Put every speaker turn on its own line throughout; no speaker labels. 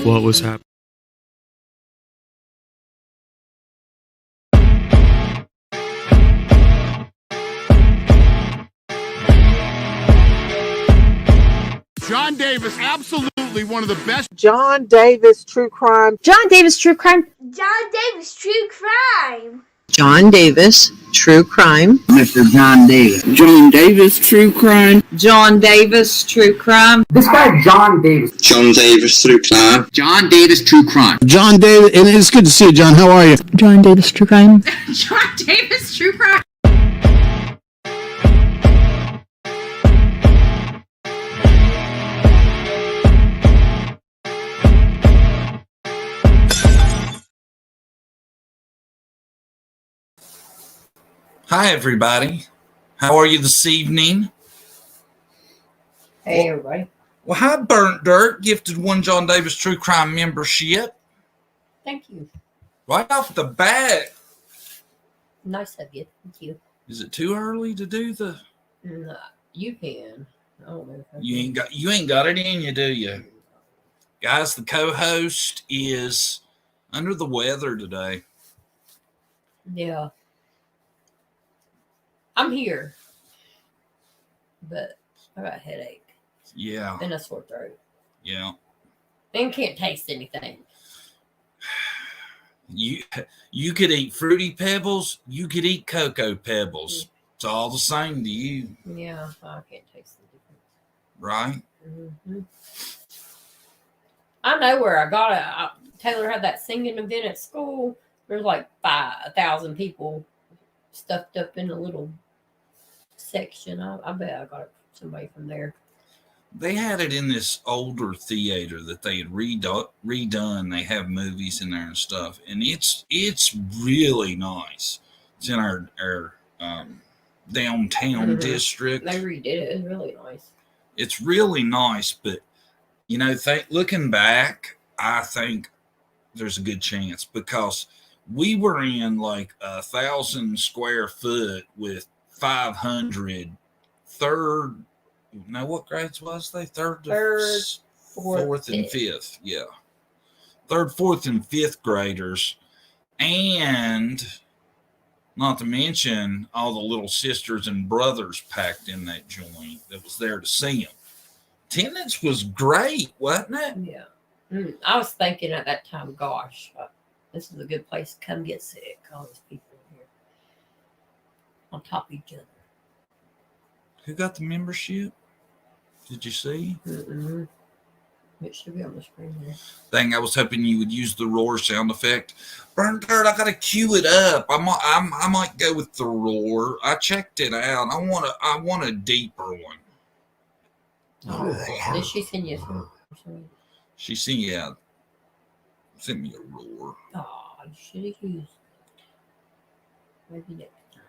what was happening.
John Davis, absolutely one of the best.
John Davis True Crime.
John Davis True Crime.
John Davis True Crime.
John Davis True Crime.
Mr. John Davis. John Davis True Crime.
John Davis True Crime.
This guy John Davis.
John Davis True Crime.
John Davis True Crime.
John Davis, and it's good to see you, John. How are you?
John Davis True Crime.
John Davis True Crime.
Hi, everybody. How are you this evening?
Hey, everybody.
Well, hi, Burnt Dirt. Gifted one John Davis True Crime membership.
Thank you.
Right off the bat.
Nice of you. Thank you.
Is it too early to do the?
No, you can. I don't know.
You ain't got it in you, do you? Guys, the co-host is under the weather today.
Yeah. I'm here, but I got a headache.
Yeah.
And a sore throat.
Yeah.
And can't taste anything.
You could eat Fruity Pebbles. You could eat Cocoa Pebbles. It's all the same to you.
Yeah, I can't taste the difference.
Right?
Mm-hmm. I know where I got it. Taylor had that singing event at school. There's like 5,000 people stuffed up in a little section. I bet I got it from somebody from there.
They had it in this older theater that they had redone. They have movies in there and stuff, and it's really nice. It's in our downtown district.
They redid it. It's really nice.
It's really nice, but you know, looking back, I think there's a good chance because we were in like 1,000 square foot with 500 third. Now, what grades was they? Third, fourth, and fifth. Yeah. Third, fourth, and fifth graders. And not to mention all the little sisters and brothers packed in that joint that was there to see them. Attendance was great, wasn't it?
Yeah. I was thinking at that time, gosh, this is a good place to come get sick. All these people here on top of each other.
Who got the membership? Did you see?
Mm-mm. It should be on the screen here.
Dang, I was hoping you would use the roar sound effect. Burnt Dirt, I gotta cue it up. I might go with the roar. I checked it out. I want a deeper one.
Oh, did she send you?
She sent me a roar.
Oh, you should have used. Maybe next time.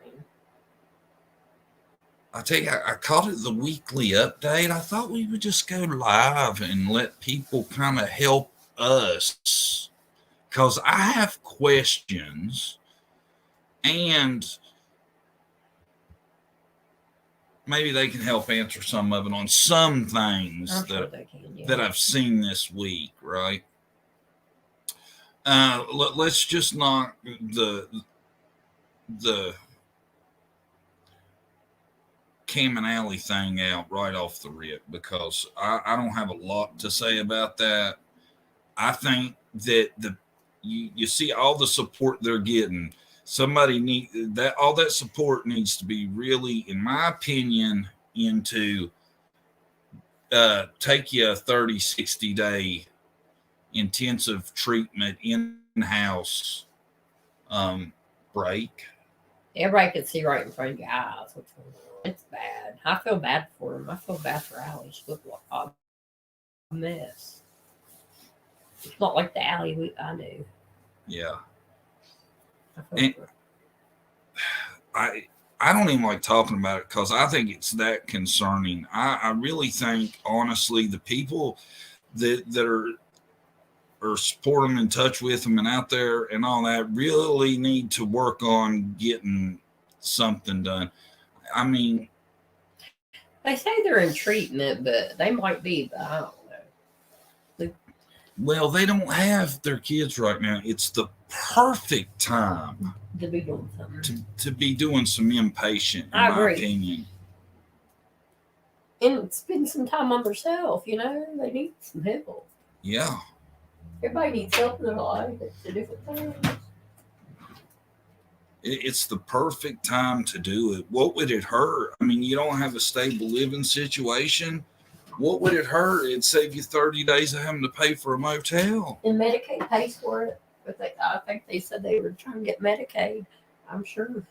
I tell you, I called it the weekly update. I thought we would just go live and let people kind of help us because I have questions and maybe they can help answer some of it on some things that I've seen this week, right? Let's just knock the Cam and Allie thing out right off the rip because I don't have a lot to say about that. I think that you see all the support they're getting. Somebody all that support needs to be really, in my opinion, into take you a 30, 60 day intensive treatment in-house break.
Everybody can see right in front of your eyes. It's bad. I feel bad for him. I feel bad for Allie. She looked like a mess. It's not like the Allie I knew.
Yeah. I don't even like talking about it because I think it's that concerning. I really think, honestly, the people that are supporting them, in touch with them and out there and all that really need to work on getting something done. I mean,
they say they're in treatment, but they might be, but I don't know.
Well, they don't have their kids right now. It's the perfect time
To be doing something.
to be doing some inpatient, in
I
my
agree.
opinion.
And spend some time on themselves, you know? They need some help.
Yeah.
Everybody needs help in their life. It's a different thing.
It's the perfect time to do it. What would it hurt? I mean, you don't have a stable living situation. What would it hurt? It'd save you 30 days of having to pay for a motel.
And Medicaid pays for it. But I think they said they were trying to get Medicaid. I'm sure.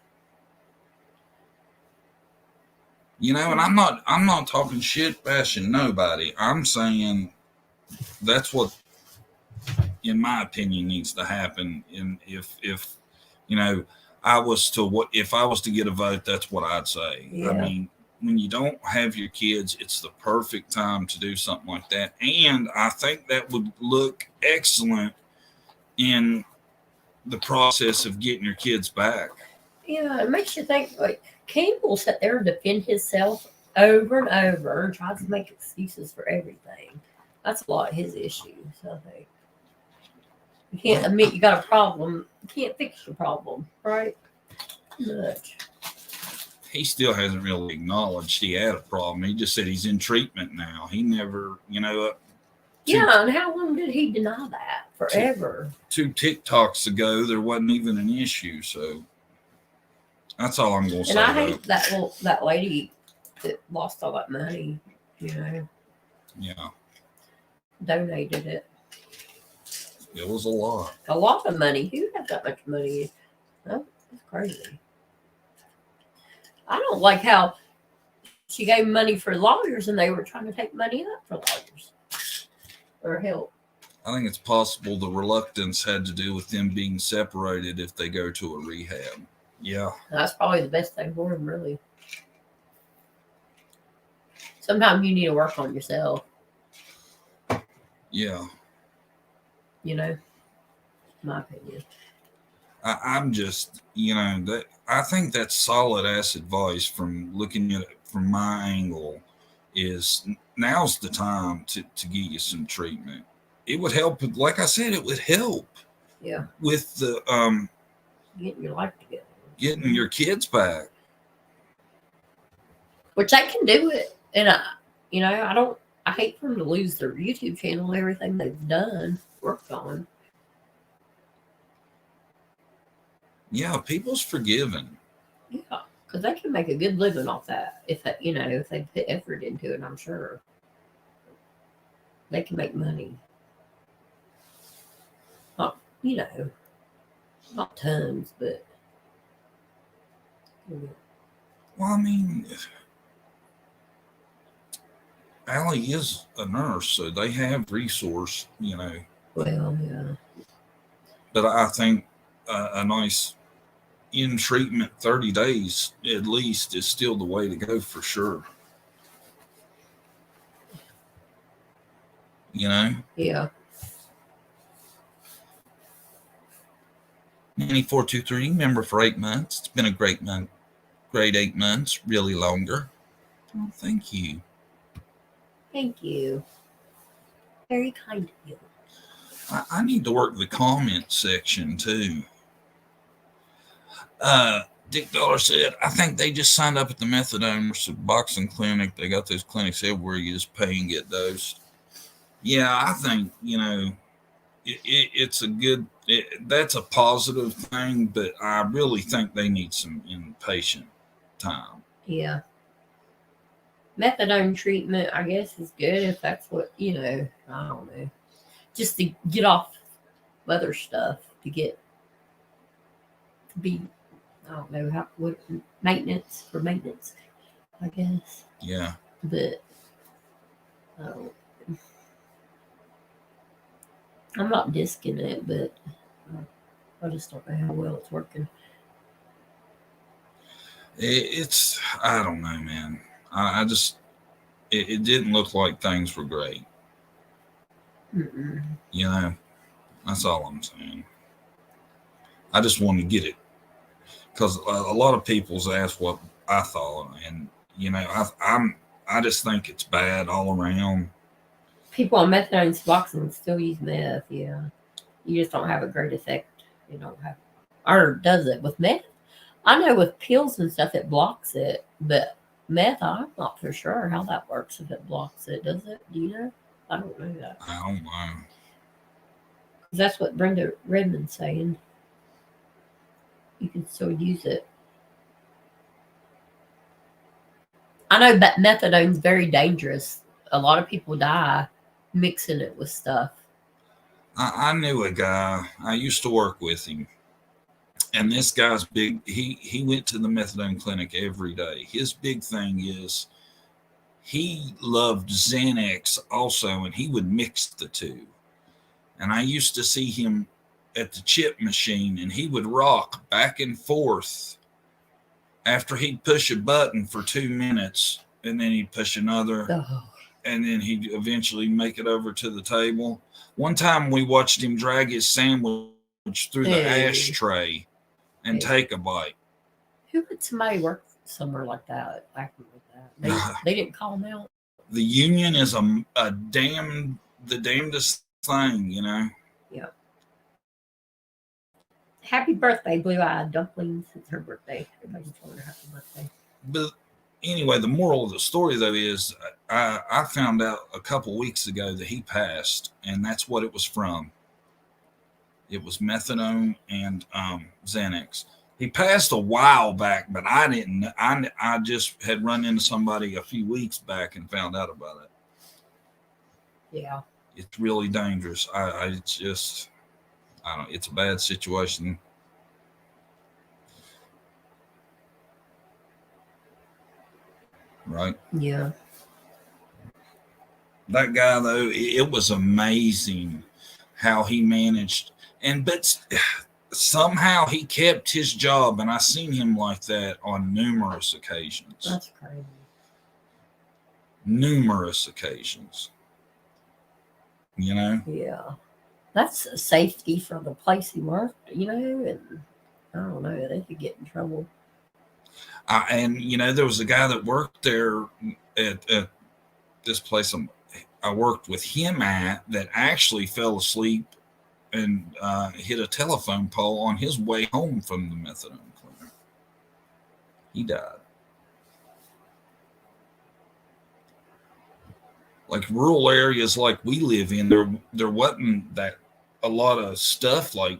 You know, and I'm not talking shit bashing nobody. I'm saying that's what, in my opinion, needs to happen. And if you know, if I was to get a vote, that's what I'd say.
Yeah.
I mean, when you don't have your kids, it's the perfect time to do something like that. And I think that would look excellent in the process of getting your kids back.
Yeah, it makes you think, like, Campbell sat there and defend himself over and over and tries to make excuses for everything. That's a lot of his issues, I think. You can't admit you got a problem. You can't fix your problem, right? Much.
He still hasn't really acknowledged he had a problem. He just said he's in treatment now. He never,
Yeah, and how long did he deny that? Forever.
2 TikToks ago, there wasn't even an issue. So that's all I'm going to say.
And I
about
hate that lady that lost all that money, you know,
Yeah,
donated it.
it was a lot.
A lot of money. Who had that much money? Oh, that's crazy. I don't like how she gave money for lawyers and they were trying to take money up for lawyers or help.
I think it's possible the reluctance had to do with them being separated if they go to a rehab. Yeah.
That's probably the best thing for them, really. Sometimes you need to work on yourself,
Yeah.
you know, my opinion.
I'm just, that I think that's solid ass advice from looking at it from my angle is now's the time to get you some treatment. It would help. Like I said, it would help.
Yeah.
With the,
Getting your life together.
getting your kids back.
Which they can do it. And, I hate for them to lose their YouTube channel and everything they've done, worked on.
Yeah, people's forgiven.
Yeah, because they can make a good living off that if they put effort into it. I'm sure they can make money. Not tons, but
Well, I mean, Allie is a nurse, so they have resource,
well, yeah,
But I think a nice in treatment 30 days at least is still the way to go for sure.
yeah.
9423, member for 8 months. It's been a great month. Great 8 months, really longer. Oh, thank you.
Thank you. Very kind of you.
I need to work the comment section too. Dick Dollar said, I think they just signed up at the methadone boxing clinic. They got those clinics everywhere. You just pay and get dosed. Yeah, I think, it's a good, that's a positive thing, but I really think they need some inpatient time.
Yeah. Methadone treatment, I guess, is good if that's what, I don't know. Just to get off other stuff, to be, I don't know, what maintenance, I guess.
Yeah.
But, I'm not disking it, but I just don't know how well it's working.
I don't know, man. I just, it didn't look like things were great.
Mm-mm.
That's all I'm saying. I just wanted to get it because a lot of people's asked what I thought, and I just think it's bad all around.
People on methadone Suboxone still use meth. Yeah, you just don't have a great effect. You don't have, or does it with meth? I know with pills and stuff it blocks it, but meth, I'm not for sure how that works if it blocks it. Does it? Do you know? I don't know that.
I don't know.
That's what Brenda Redmond's saying. You can still use it. I know that methadone's very dangerous. A lot of people die mixing it with stuff.
I knew a guy. I used to work with him, and this guy's big. He went to the methadone clinic every day. His big thing is he loved Xanax also, and he would mix the two. And I used to see him at the chip machine, and he would rock back and forth after he'd push a button for 2 minutes, and then he'd push another, and then he'd eventually make it over to the table. One time we watched him drag his sandwich through the ashtray and take a bite.
Who would somebody work somewhere like that, acting like that? They didn't call him out.
The union is the damnedest thing, you know.
Yeah. Happy birthday, Blue-Eyed Dumplings. It's her birthday. Everybody's telling her happy birthday.
But anyway, the moral of the story, though, is I found out a couple weeks ago that he passed, and that's what it was from. It was methadone and Xanax. He passed a while back, but I didn't. I just had run into somebody a few weeks back and found out about it.
Yeah.
It's really dangerous. It's just, I don't. It's a bad situation. Right.
Yeah.
That guy, though, it was amazing how he managed, but somehow he kept his job, and I seen him like that on numerous occasions.
That's crazy.
Numerous occasions. You know?
Yeah. That's a safety for the place he worked, you know, and I don't know, they could get in trouble.
And, you know, there was a guy that worked there at this place I worked with him at that actually fell asleep and hit a telephone pole on his way home from the methadone clinic. He died. Like rural areas like we live in, there wasn't that a lot of stuff like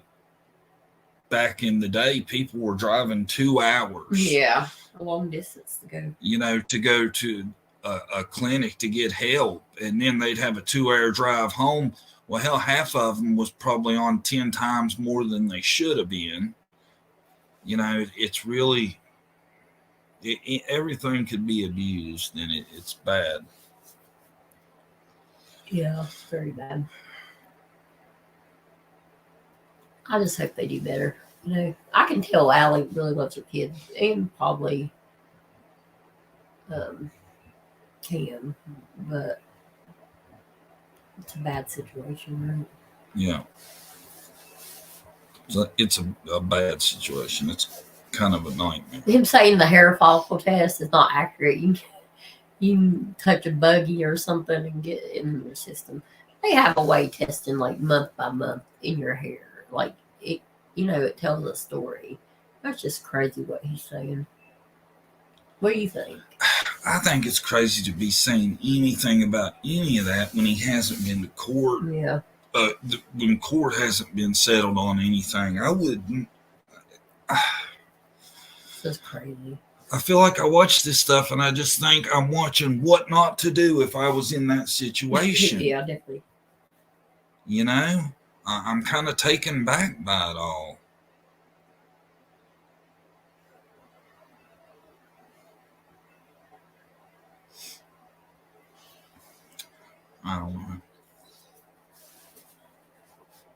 back in the day. People were driving 2 hours.
Yeah, a long distance to go.
You know, to go to a clinic to get help, and then they'd have a 2-hour drive home. Well, hell, half of them was probably on 10 times more than they should have been. You know, it's really, everything could be abused, and it's bad.
Yeah, it's very bad. I just hope they do better. You know, I can tell Allie really loves her kids, and probably Cam, but it's a bad situation, right?
Yeah. So it's a bad situation. It's kind of a nightmare.
Him saying the hair follicle test is not accurate. You can touch a buggy or something and get it in your system. They have a way testing like month by month in your hair. Like it, you know, it tells a story. That's just crazy what he's saying. What do you think?
I think it's crazy to be saying anything about any of that when he hasn't been to court.
Yeah.
When court hasn't been settled on anything, I wouldn't.
That's crazy.
I feel like I watch this stuff and I just think I'm watching what not to do if I was in that situation.
Yeah, definitely.
You know, I'm kind of taken back by it all. I don't know.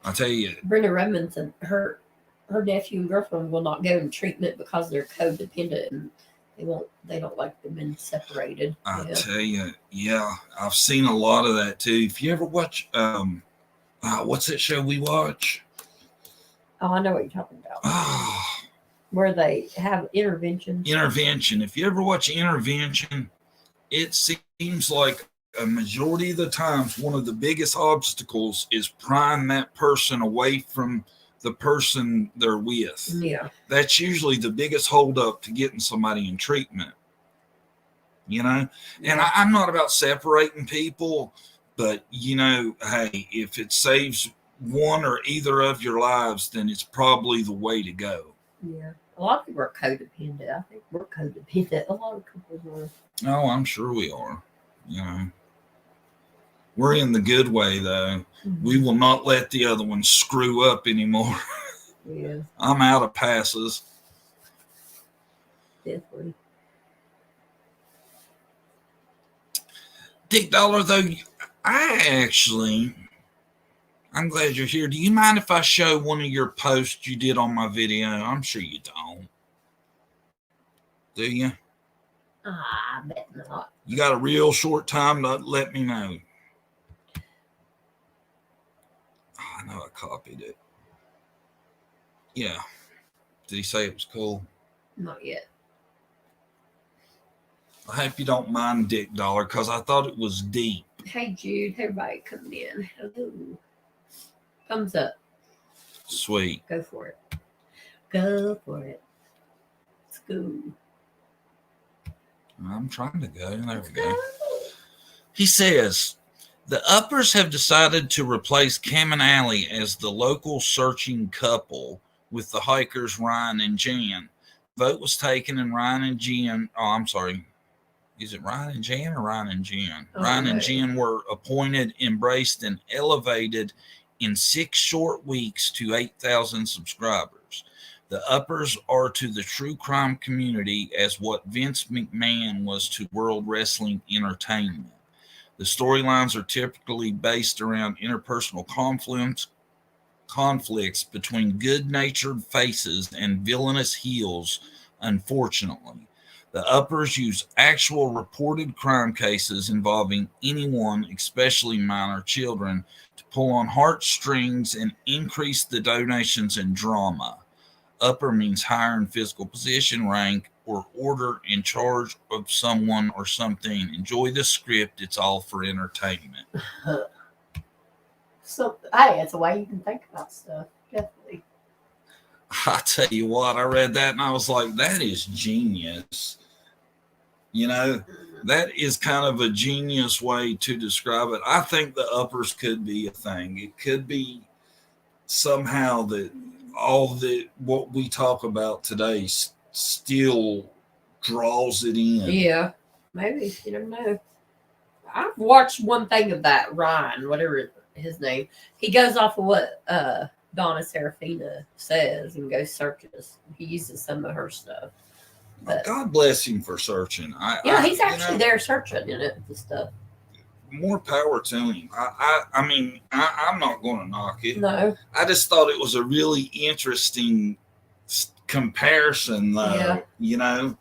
I'll tell you.
Brenda Redmond said her nephew and girlfriend will not go in treatment because they're codependent and they don't like them being separated.
I tell you, yeah, I've seen a lot of that too. If you ever watch, what's that show we watch?
Oh, I know what you're talking about. Where they have intervention.
Intervention. If you ever watch Intervention, it seems like a majority of the times, one of the biggest obstacles is prying that person away from the person they're with.
Yeah.
That's usually the biggest holdup to getting somebody in treatment. You know, and I'm not about separating people, but hey, if it saves one or either of your lives, then it's probably the way to go.
Yeah. A lot of people are codependent. I think we're codependent. A lot of couples are.
Oh, I'm sure we are. We're in the good way, though.
Mm-hmm.
We will not let the other one screw up anymore.
Yeah.
I'm out of passes.
Definitely.
Dick Dollar, though, I'm glad you're here. Do you mind if I show one of your posts you did on my video? I'm sure you don't. Do you?
I bet not.
You got a real short time to let me know. Oh, I know I copied it. Yeah. Did he say it was cool?
Not yet.
I hope you don't mind, Dick Dollar, because I thought it was deep.
Hey, Jude. Everybody coming in. Hello. Thumbs up.
Sweet.
Go for it. Go for it. Let's go.
I'm trying to go. There we go. He says, the uppers have decided to replace Cam and Allie as the local searching couple with the hikers Ryan and Jan. Vote was taken and Ryan and Jan, is it Ryan and Jan or Ryan and Jan?
Oh,
Ryan and
right.
Jan were appointed, embraced, and elevated in 6 short weeks to 8,000 subscribers. The uppers are to the true crime community as what Vince McMahon was to World Wrestling Entertainment. The storylines are typically based around interpersonal conflicts between good-natured faces and villainous heels, unfortunately. The uppers use actual reported crime cases involving anyone, especially minor children, to pull on heartstrings and increase the donations and drama. Upper means higher in physical position, rank, or order, in charge of someone or something. Enjoy the script. It's all for entertainment.
So, hey, it's a way you can think about stuff. Definitely.
I tell you what, I read that and I was like, that is genius. That is kind of a genius way to describe it. I think the uppers could be a thing. It could be somehow that what we talk about today still draws it in.
Yeah, maybe. You never know. I've watched one thing of that Ryan, whatever his name. He goes off of what Donna Serafina says and goes searches. He uses some of her stuff. But,
God bless him for searching.
He's actually there searching in it, the stuff.
More power to him. I'm not going to knock it.
No.
I just thought it was a really interesting comparison, though.
Yeah.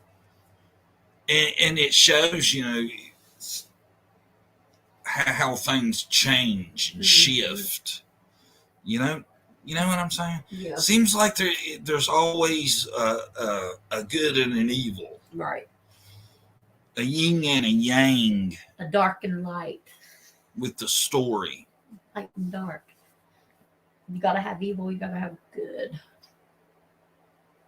And it shows, how things change and shift. You know what I'm saying?
Yeah.
Seems like there's always a good and an evil.
Right.
A yin and a yang.
A dark and light.
With the story.
Light and dark. You gotta have evil, you gotta have good.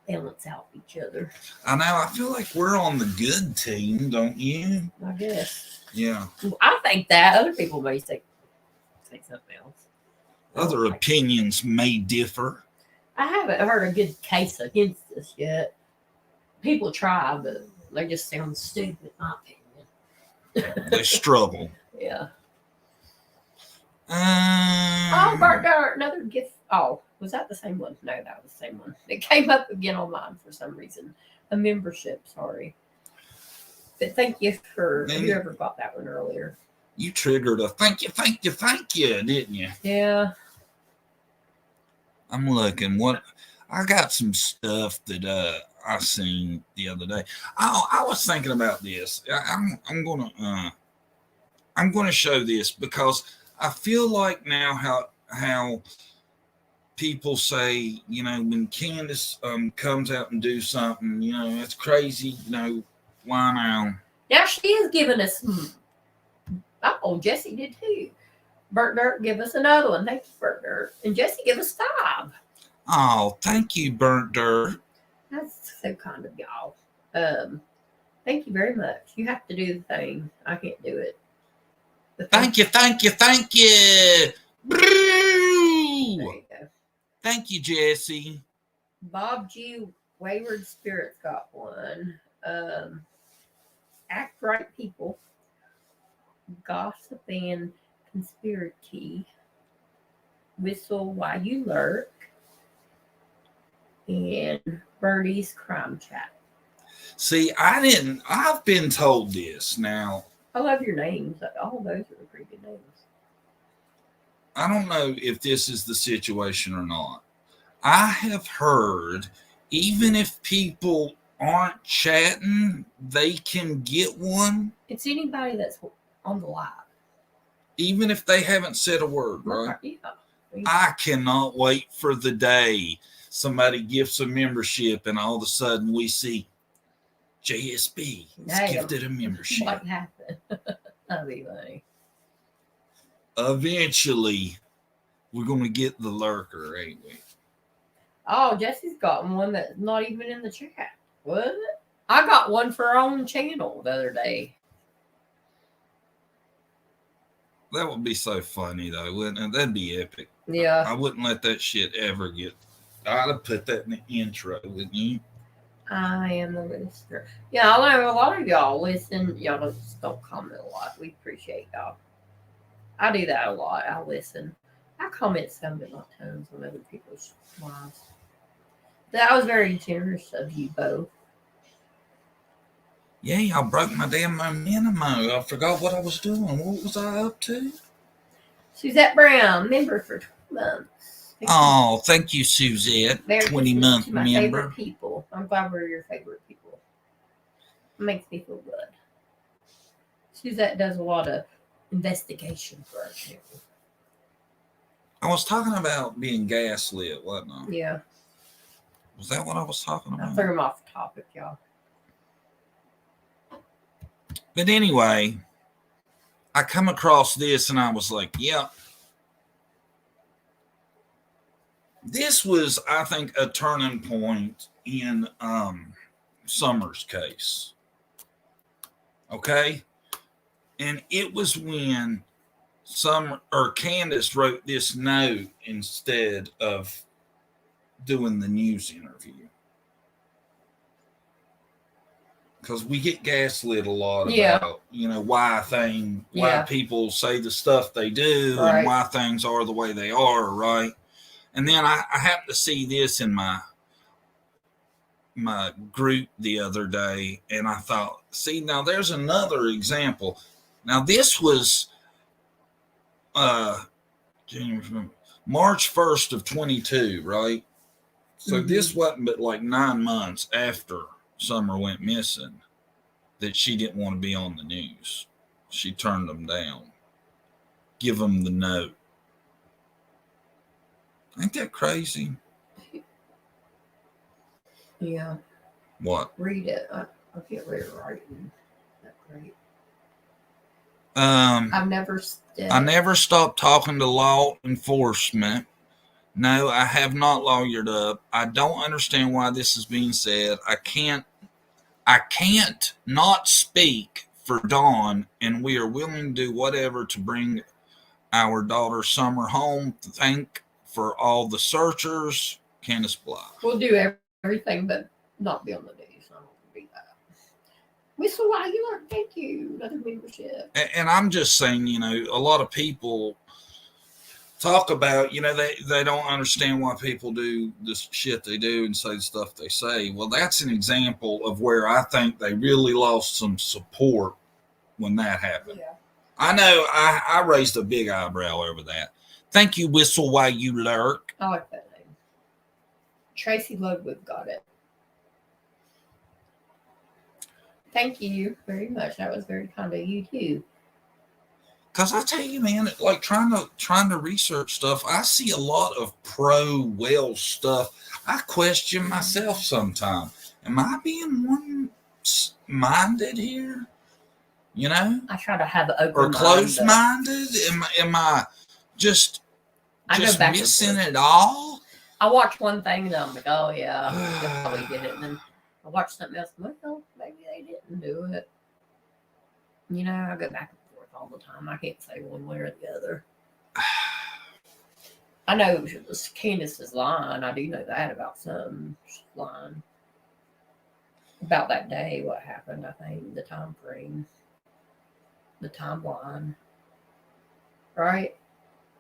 Balance out each other.
I know. I feel like we're on the good team, don't you?
I guess.
Yeah.
I think that. Other people may say something else.
Other opinions may differ.
I haven't heard a good case against this yet. People try, but they just sound stupid, in my opinion.
They struggle.
Yeah. Oh, Bert, another gift. Oh, was that the same one? No, that was the same one. It came up again on mine for some reason. A membership, sorry. But thank you for whoever got that one earlier.
You triggered a thank you, didn't you?
Yeah.
I'm looking. I got some stuff that I seen the other day. I was thinking about this. I'm gonna show this because I feel like now how people say, when Candace comes out and do something, it's crazy, why now?
Now she is giving us Oh, Jesse did too. Burnt Dirt, give us another one. Thank you, Burnt Dirt. And Jesse, give us 5.
Oh, thank you, Burnt Dirt.
That's so kind of y'all. Thank you very much. You have to do the thing. I can't do it.
Thank you.
There
Brew!
you go.
Thank you, Jesse.
Bob G. Wayward Spirits got one. Act Right People. Gossip and Conspiracy. Whistle While You Lurk. And Birdie's Crime Chat.
See, I've been told this. Now,
I love your names. All those are pretty good names.
I don't know if this is the situation or not. I have heard even if people aren't chatting, they can get one.
It's anybody that's on the live.
Even if they haven't said a word, right?
Yeah.
I cannot wait for the day somebody gifts a membership and all of a sudden we see JSB is gifted a membership.
What happened? That'd be funny.
Eventually, we're going to get the lurker, ain't we?
Oh, Jesse's got one that's not even in the chat. What? I got one for our own channel the other day.
That would be so funny, though, wouldn't it? That'd be epic.
Yeah.
I wouldn't let that shit ever get. I'd have put that in the intro, wouldn't you?
I am the listener. Yeah, I know a lot of y'all listen. Y'all just don't comment a lot. We appreciate y'all. I do that a lot. I listen. I comment some, but not tons on other people's lives. That was very generous of you both.
Yeah, y'all broke my damn momentum. I forgot what I was doing. What was I up to?
Suzette Brown, member for 12 months.
Thank you, Suzette.
They're
20-month
my
member.
favorite people. I'm glad we're your favorite people. It makes me feel good. Suzette does a lot of investigation for our channel.
I was talking about being gaslit, wasn't I?
Yeah.
Was that what I was talking
I
about?
threw him off the topic, y'all.
But anyway, I come across this and I was like, yeah. This was, I think, a turning point in Summer's case. Okay? And it was when Candace wrote this note instead of doing the news interview. Because we get gaslit a lot about, why people say the stuff they do and why things are the way they are, right? And then I happened to see this in my group the other day, and I thought, see, now there's another example. Now this was March 1st of 22, right? So this wasn't but like 9 months after Summer went missing that she didn't want to be on the news. She turned them down. Give them the note. Ain't that crazy?
Yeah.
What?
Read it. I can't read writing that great.
I never stopped talking to law enforcement. No, I have not lawyered up. I don't understand why this is being said. I can't not speak for Dawn, and we are willing to do whatever to bring our daughter Summer home. Thank for all the searchers, Candace Block.
We'll do everything but not be on the news. I don't want to be that. Whistle While You Lurk, thank you. Another membership.
And I'm just saying, a lot of people talk about, they don't understand why people do this shit they do and say the stuff they say. Well, that's an example of where I think they really lost some support when that happened. Yeah. I know I raised a big eyebrow over that. Thank you, Whistle While You Lurk.
I like that name. Tracy Ludwig got it. Thank you very much. That was very kind of you too.
Because I tell you, man, like trying to research stuff, I see a lot of pro-well stuff. I question myself sometimes. Am I being one-minded here? You know?
I try to have an open
Or
mind,
closed-minded? Am I just
I go back and
missing
forth.
it all?
I watch one thing and I'm like, oh yeah, they probably did it. And then I watch something else. Well, maybe they didn't do it. You know, I go back and forth all the time. I can't say one way or the other. I know it was Candace's line. I do know that about some line. About that day, what happened, I think, the time frame. The timeline. Right?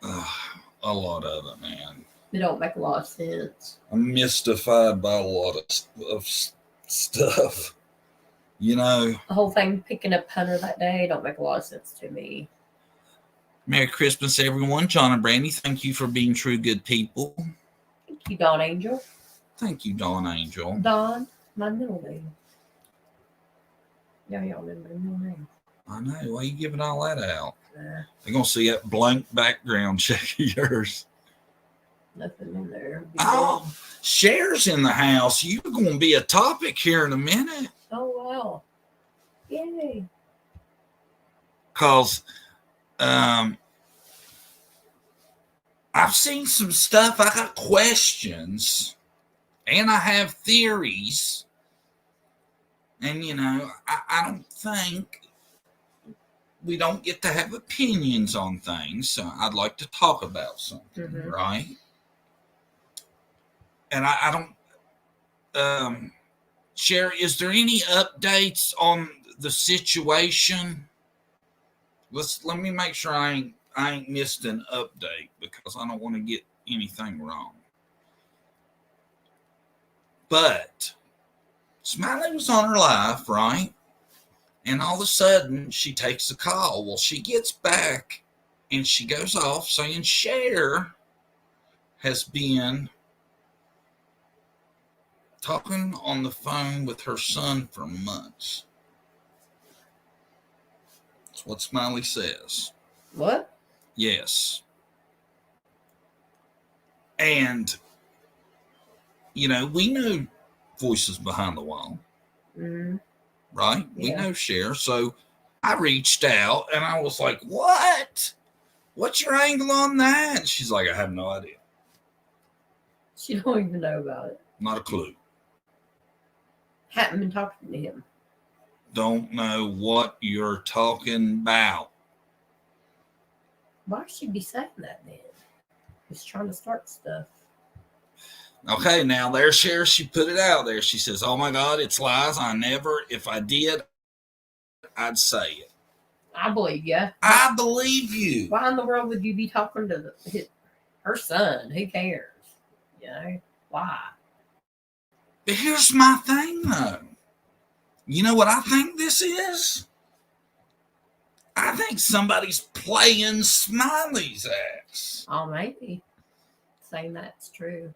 A lot of it, man.
It don't make a lot of sense.
I'm mystified by a lot of stuff. You know,
The whole thing picking up Hunter that day don't make a lot of sense to me.
Merry Christmas, everyone. John and Brandy, thank you for being true good people.
Thank you, Don Angel.
Thank you, Dawn Angel.
Don, my middle name. Yeah, y'all remember my middle name.
I know. Why are you giving all that out?
Nah,
They're going to see that blank background check of yours.
nothing in there.
Oh, Cher's in the house. You're going to be a topic here in a minute.
Oh, wow. Yay.
Because I've seen some stuff. I got questions and I have theories. And, you know, I don't think we don't get to have opinions on things. So I'd like to talk about something, right? And I don't, Cher, is there any updates on the situation? Let me make sure I ain't missed an update because I don't want to get anything wrong. But Smiley was on her live, right? And all of a sudden she takes a call. Well, she gets back and she goes off saying Cher has been talking on the phone with her son for months. That's what Smiley says.
What?
Yes. And, you know, we know voices behind the wall.
Mm-hmm.
Right?
Yeah.
We know Cher. So I reached out and I was like, what? What's your angle on that? And she's like, I have no idea.
She don't even know about it.
Not a clue.
Haven't been talking to him.
Don't know what you're talking about.
Why should she be saying that then? He's trying to start stuff.
Okay, now there, Cher, she put it out there. She says, oh my God, it's lies. I never, if I did, I'd say it.
I believe you.
I believe you.
Why in the world would you be talking to her son? Who cares? You know, why?
But here's my thing, though. You know what I think this is? I think somebody's playing Smiley's ass.
Oh, maybe. Saying that's true.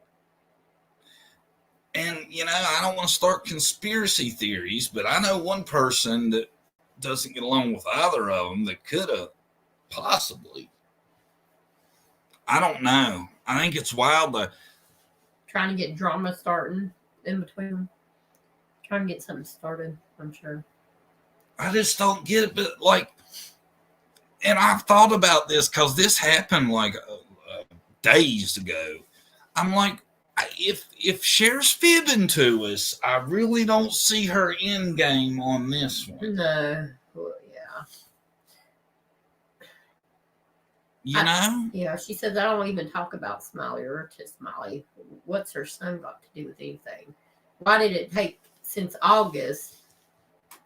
And, you know, I don't want to start conspiracy theories, but I know one person that doesn't get along with either of them that could have possibly. I don't know. I think it's wild, though.
Trying to get drama starting in between them. Trying to get something started, I'm sure.
I just don't get it, but like, and I've thought about this because this happened like days ago. I'm like, if Cher's fibbing to us, I really don't see her end game on this one.
No. Well, yeah.
You know?
Yeah, she says, I don't even talk about Smiley or to Smiley. What's her son got to do with anything? Why did it take since August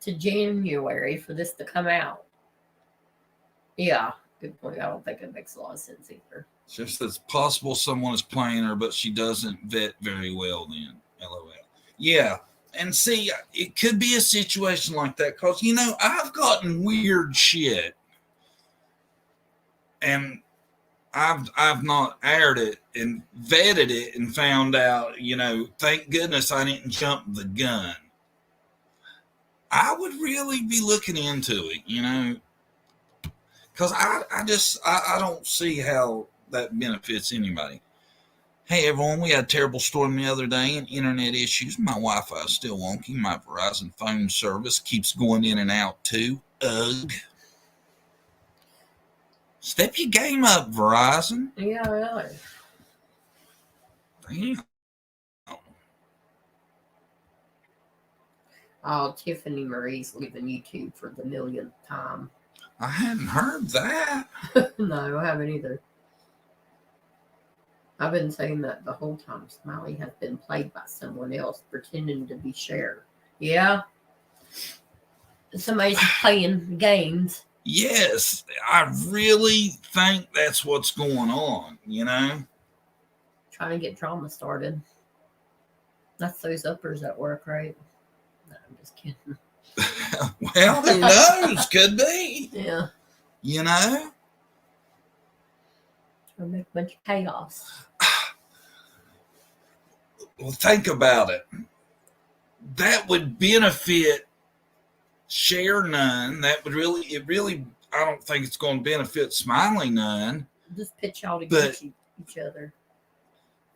to January for this to come out? Yeah, good point. I don't think it makes a lot of sense either.
It's just it's possible someone is playing her, but she doesn't vet very well then. LOL. Yeah. And see, it could be a situation like that because, you know, I've gotten weird shit. And I've not aired it and vetted it and found out, you know, thank goodness I didn't jump the gun. I would really be looking into it, you know, because I don't see how that benefits anybody. Hey, everyone, we had a terrible storm the other day and internet issues. My Wi-Fi is still wonky. My Verizon phone service keeps going in and out, too. Ugh. Step your game up, Verizon.
Yeah, really.
Damn.
Oh, Tiffany Marie's leaving YouTube for the millionth time.
I hadn't heard that.
No, I haven't either. I've been saying that the whole time. Smiley has been played by someone else, pretending to be Cher. Yeah. Somebody's playing games.
Yes, I really think that's what's going on,
Trying to get drama started. That's those uppers at work, right? No, I'm just kidding.
Well, who knows? Could be.
Yeah. Or make a bunch of chaos.
Well, think about it. That would benefit Cher none. That would really, I don't think it's going to benefit Smiley none.
Just pitch y'all against each other.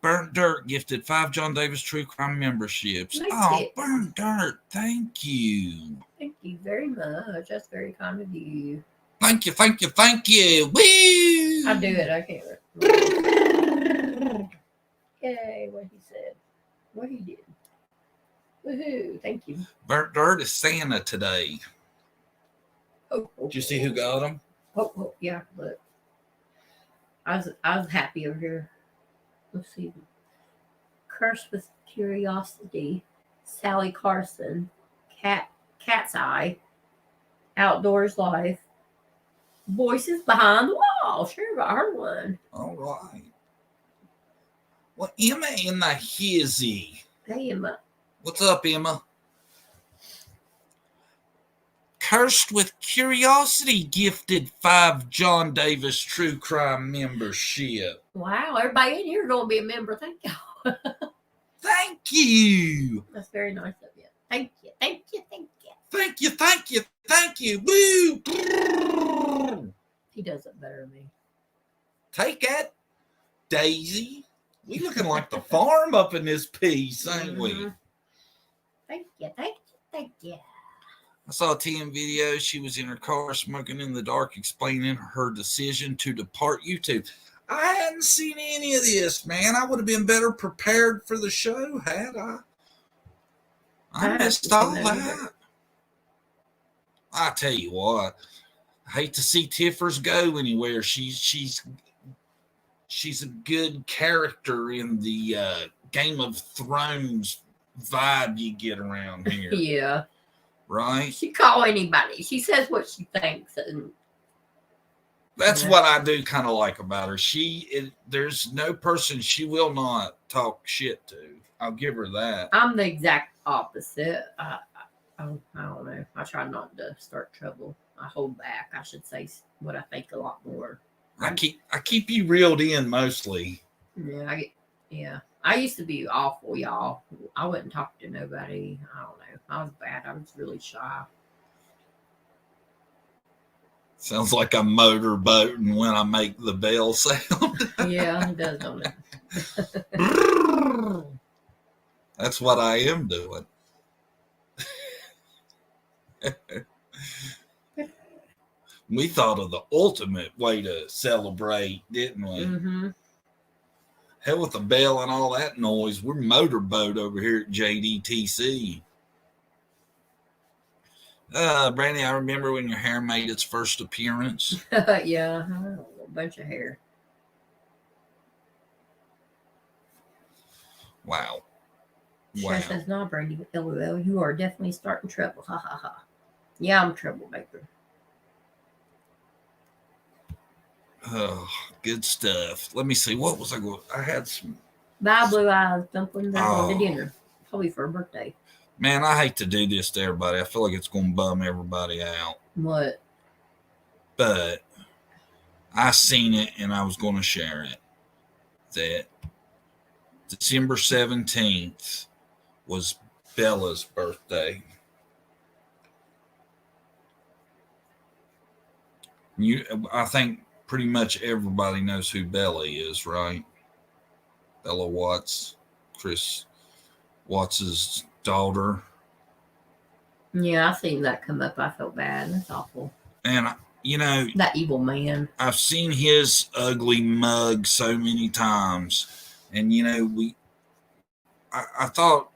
Burnt Dirt gifted 5 John Davis True Crime memberships.
Nice
Oh,
gift.
Burnt Dirt, thank you.
Thank you very much. That's very kind of you.
Thank you. Woo!
I do it. I can't. Yay, what he said. What he did. Woohoo. Thank you.
Burnt Dirt is Santa today.
Oh,
Did you see who got him?
Oh, yeah, look. I was happy over here. Let's see. Cursed with Curiosity, Sally Carson, Cat's Eye, Outdoors Life, Voices Behind the Wall. Sure, got her one.
All right. Well, Emma in the hizzy.
Hey, Emma.
What's up, Emma? Cursed with Curiosity gifted 5 John Davis True Crime membership.
Wow, everybody in here going to be a member. Thank you.
Thank you.
That's very nice of you. Thank you.
Thank you. Woo!
He does it better than me.
Take that, Daisy. We looking like the farm up in this piece, ain't we?
Mhm. Thank you.
I saw a TM video. She was in her car smoking in the dark, explaining her decision to depart YouTube. I hadn't seen any of this, man. I would have been better prepared for the show had I. I missed all that. I tell you what, I hate to see Tiffers go anywhere. She's a good character in the Game of Thrones vibe you get around here.
Yeah.
Right?
She call anybody. She says what she thinks, and
that's what I do kind of like about her. There's no person she will not talk shit to. I'll give her that.
I'm the exact opposite. I don't know. I try not to start trouble. I hold back. I should say what I think a lot more.
I keep you reeled in mostly.
Yeah. I used to be awful, y'all. I wouldn't talk to nobody. I don't know. I was bad. I was really shy.
Sounds like I'm motorboating when I make the bell sound.
Yeah, it does, don't it?
That's what I am doing. We thought of the ultimate way to celebrate, didn't we?
Mm-hmm.
Hell with the bell and all that noise. We're motorboat over here at JDTC. Brandy, I remember when your hair made its first appearance.
Yeah, a bunch of hair.
Wow.
Sure says, "No, Brandy, LOL, you are definitely starting trouble. Ha ha ha." Yeah, I'm a troublemaker.
Oh, good stuff. Let me see. What was I going? I had some.
Bye, Blue Eyes. Dumplings out to dinner. Probably for her birthday.
Man, I hate to do this to everybody. I feel like it's going to bum everybody out.
What?
But I seen it and I was going to share it. That December 17th was Bella's birthday. I think pretty much everybody knows who Bella is, right? Bella Watts, Chris Watts's daughter.
Yeah, I seen that come up. I felt bad. That's awful.
And
That evil man.
I've seen his ugly mug so many times, and I thought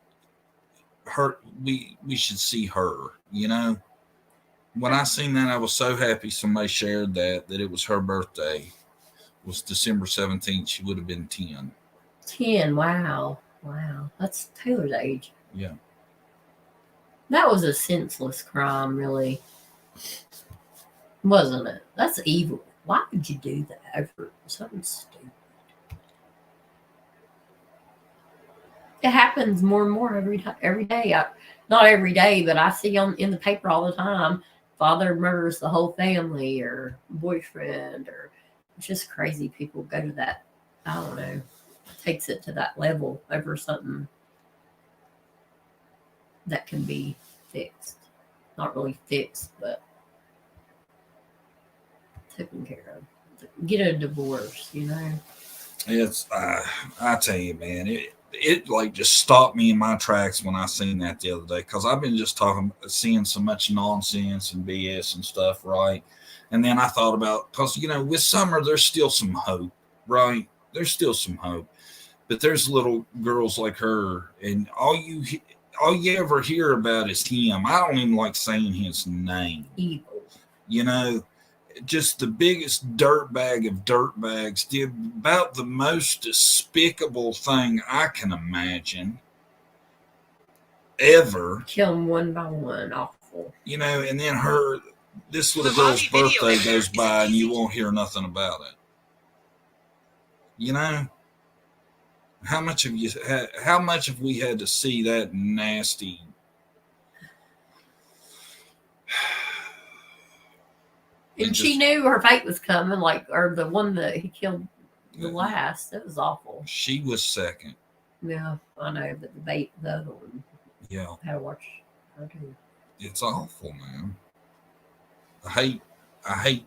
we should see her. When I seen that, I was so happy somebody shared that it was her birthday. It was December 17th. She would have been 10.
10. Wow. That's Taylor's age.
Yeah.
That was a senseless crime, really. Wasn't it? That's evil. Why would you do that over something stupid? It happens more and more every day. Not every day, but I see in the paper all the time. Father murders the whole family, or boyfriend, or it's just crazy. People go to that. I don't know. Takes it to that level over something that can be fixed. Not really fixed, but taken care of. Get a divorce,
It's I tell you, man, it like just stopped me in my tracks when I seen that the other day, because I've been just seeing so much nonsense and BS and stuff, right? And then I thought about, because with Summer there's still some hope, right? There's still some hope, but there's little girls like her, and all you ever hear about is him. I don't even like saying his name.
Evil.
Just the biggest dirtbag of dirtbags, did about the most despicable thing I can imagine ever.
Kill them one by one. Awful.
And then this little girl's birthday goes by and you won't hear nothing about it. How much have we had to see that nasty?
And she knew her fate was coming, or the one that he killed the last. It was awful.
She was second.
Yeah, I know, but the other one.
Yeah.
I had to watch her too.
It's awful, man. I hate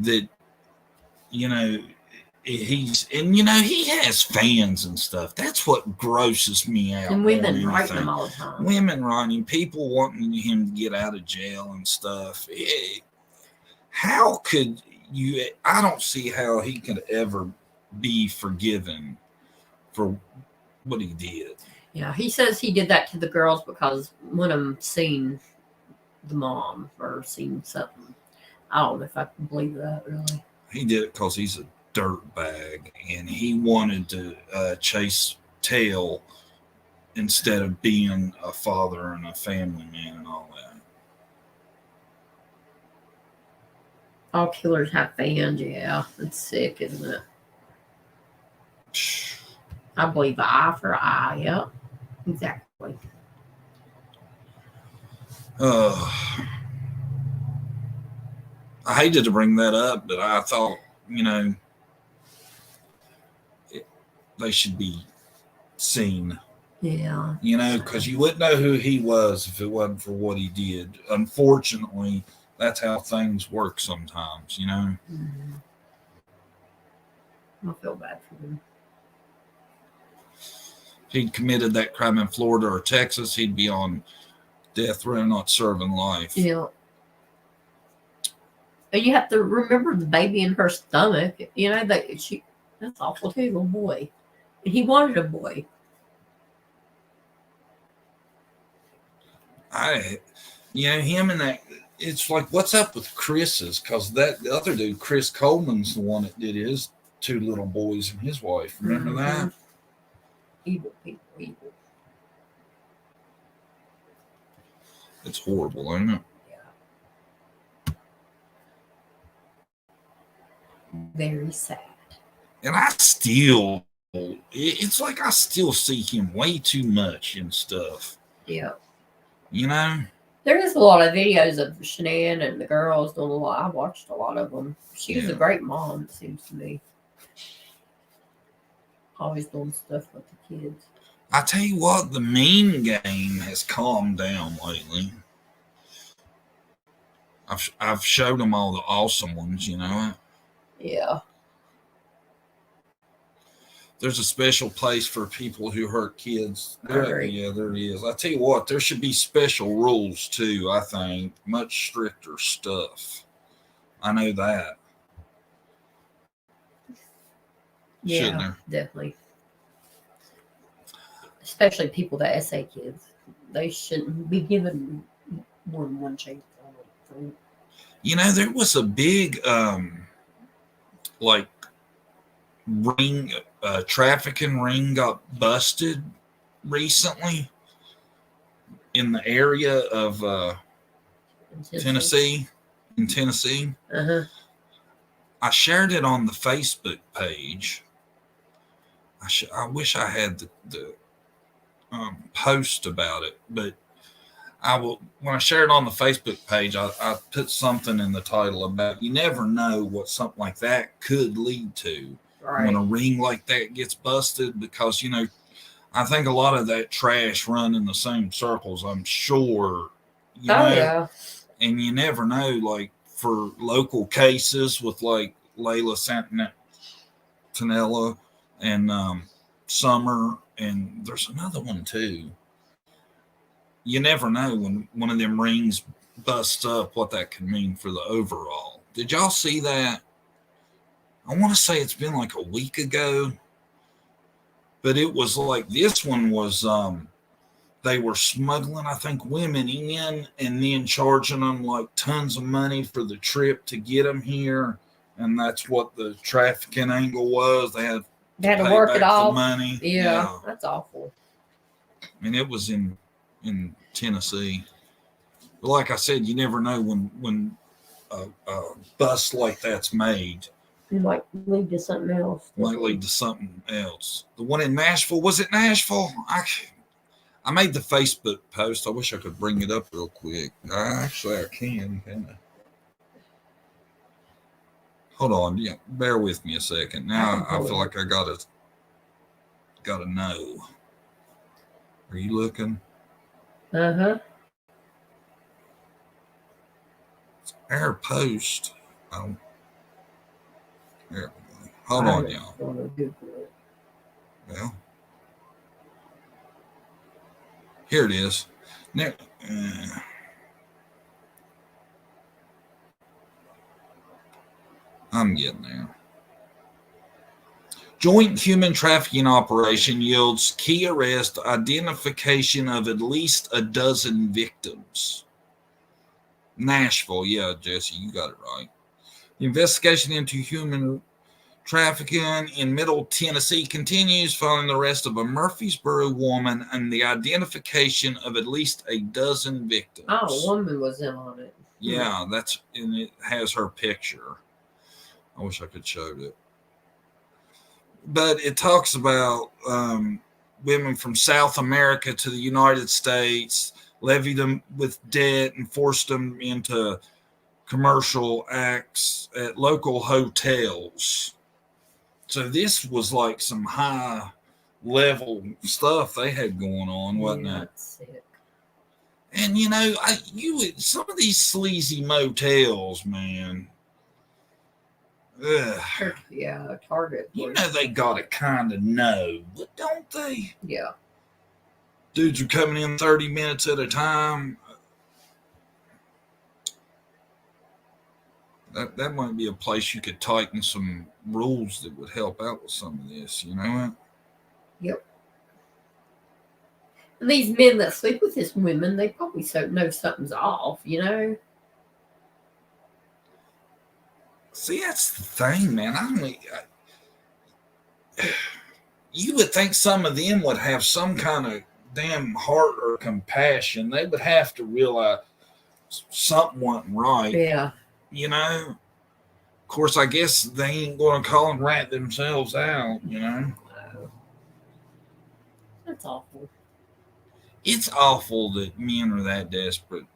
that, he has fans and stuff. That's what grosses me out.
And women writing him all the time.
Women writing, people wanting him to get out of jail and stuff. How could you? I don't see how he could ever be forgiven for what he did.
Yeah, he says he did that to the girls because one of them seen the mom or seen something. I don't know if I can believe that, really.
He did it because he's a dirtbag, and he wanted to chase tail instead of being a father and a family man and all that.
All killers have fans, yeah. It's sick, isn't it? I believe eye for eye, yep. Exactly.
I hated to bring that up, but I thought, they should be seen.
Yeah.
Because you wouldn't know who he was if it wasn't for what he did. Unfortunately, that's how things work sometimes,
Mm-hmm. I feel bad for him.
If he'd committed that crime in Florida or Texas, he'd be on death row, not serving life.
Yeah. And you have to remember the baby in her stomach. That's awful too, little boy. And he wanted a boy.
Him and that, it's like, what's up with Chris's? Because the other dude, Chris Coleman's the one that did his 2 little boys and his wife. Remember that?
Evil people, evil.
It's horrible, ain't it?
Yeah. Very sad.
And it's like I still see him way too much and stuff.
Yeah. There is a lot of videos of Shanann and the girls doing a lot. I watched a lot of them. She was a great mom, it seems to me. Always doing stuff with the kids.
I tell you what, the meme game has calmed down lately. I've showed them all the awesome ones,
Yeah.
There's a special place for people who hurt kids.
Right.
Yeah, there is. I tell you what, there should be special rules too. I think much stricter stuff. I know that. Shouldn't
Yeah,
there?
definitely. Especially people that SA kids. They shouldn't be given more than one chance. I don't think.
You know, there was a big like ring trafficking ring got busted recently in the area of Tennessee. In Tennessee.
Uh-huh.
I shared it on the Facebook page. I wish I had the post about it, but I will. When I share it on the Facebook page, I put something in the title about you never know what something like that could lead to when a ring like that gets busted, because you know I think a lot of that trash run in the same circles. I'm sure. You know?
Yeah.
And you never know, like for local cases with like Layla Santanella and Summer, and there's another one too. You never know when one of them rings busts up what that could mean for the overall. Did y'all see that? I want to say it's been like a week ago, but it was like this one was they were smuggling, I think, women in and then charging them like tons of money for the trip to get them here. And that's what the trafficking angle was. They had to
work it off.
Money.
Yeah, that's awful.
And it was in Tennessee. But like I said, you never know when a bust like that's made.
It might lead to something else.
The one in Nashville, was it Nashville? I made the Facebook post. I wish I could bring it up real quick. Actually, I can I? Hold on. Yeah, bear with me a second. Now I feel like I gotta know. Are you looking?
Uh-huh.
It's our post. There we go. Hold on, y'all. Well, here it is. Now, I'm getting there. Joint human trafficking operation yields key arrest, identification of at least a dozen victims. Nashville, yeah, Jesse, you got it right. The investigation into human trafficking in Middle Tennessee continues following the arrest of a Murfreesboro woman and the identification of at least a dozen victims.
Oh, a woman was in on it.
Yeah, and it has her picture. I wish I could show it. But it talks about women from South America to the United States, levied them with debt and forced them into commercial acts at local hotels. So this was like some high level stuff they had going on, wasn't it?
That's sick.
And you know, some of these sleazy motels, man. Ugh.
Yeah, Target.
You know they gotta kind of know, but don't they?
Yeah.
Dudes are coming in 30 minutes at a time. That might be a place you could tighten some rules that would help out with some of this, you know?
Yep. And these men that sleep with these women, they probably know something's off, you know?
See, that's the thing, man. You would think some of them would have some kind of damn heart or compassion. They would have to realize something wasn't right.
Yeah.
You know? Of course, I guess they ain't going to call and rat themselves out, you know?
That's awful.
It's awful that men are that desperate